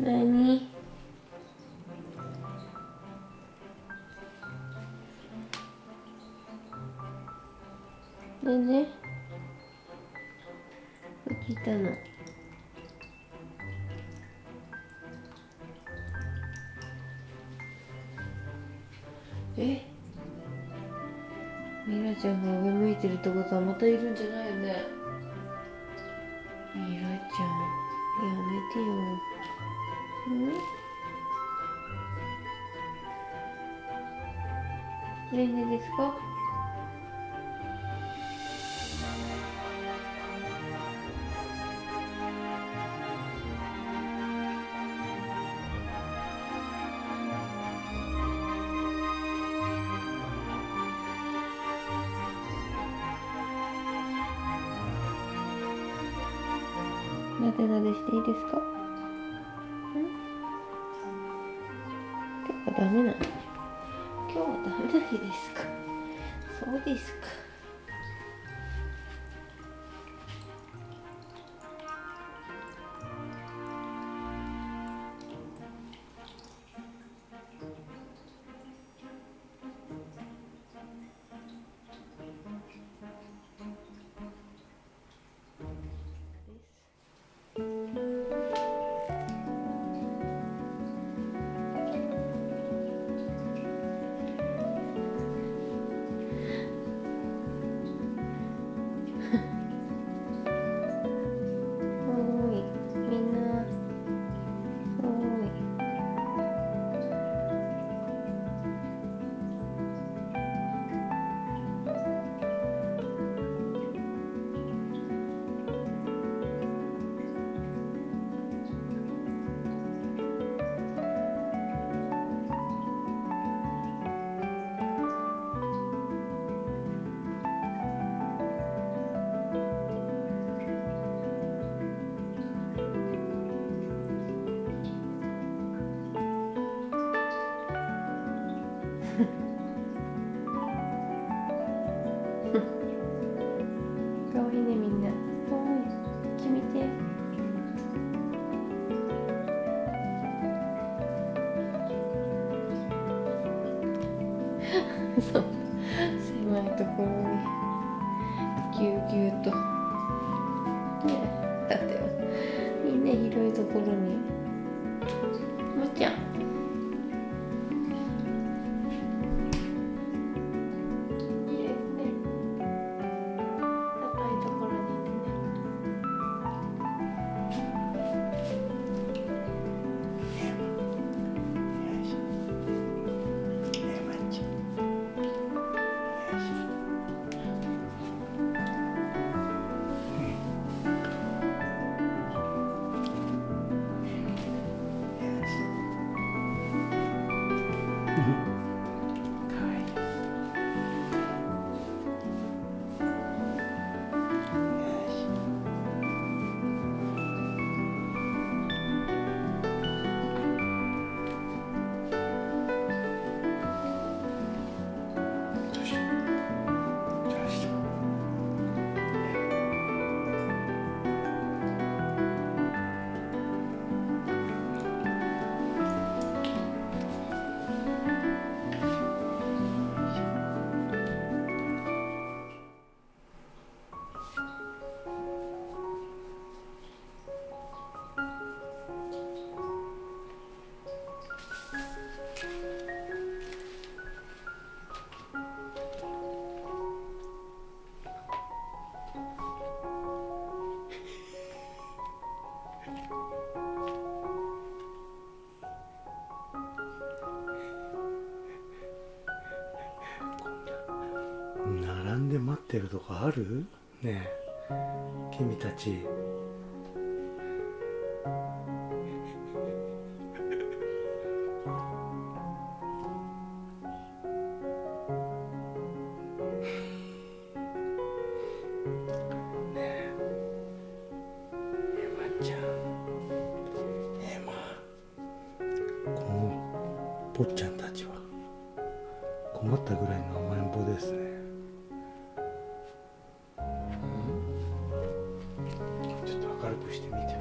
何？でね、起きたの。ミラちゃんが上向いてるってことはまたいるんじゃないよね。ミラちゃん、やめてよ。ねんねですか？なでなでしていいですか？今日はダメなの？今日はダメな日ですか？そうですか。かわいいねみんな。おい、こっち見て。そう、狭いところにぎゅうぎゅうと。ね、だってよ、みんな広いところに。もっちゃん。並んで待ってるとこある？ねえ、君たち。坊ちゃんたちは困ったぐらいの甘えん坊ですね。ちょっと明るくしてみて。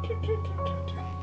ちょちょちょちょ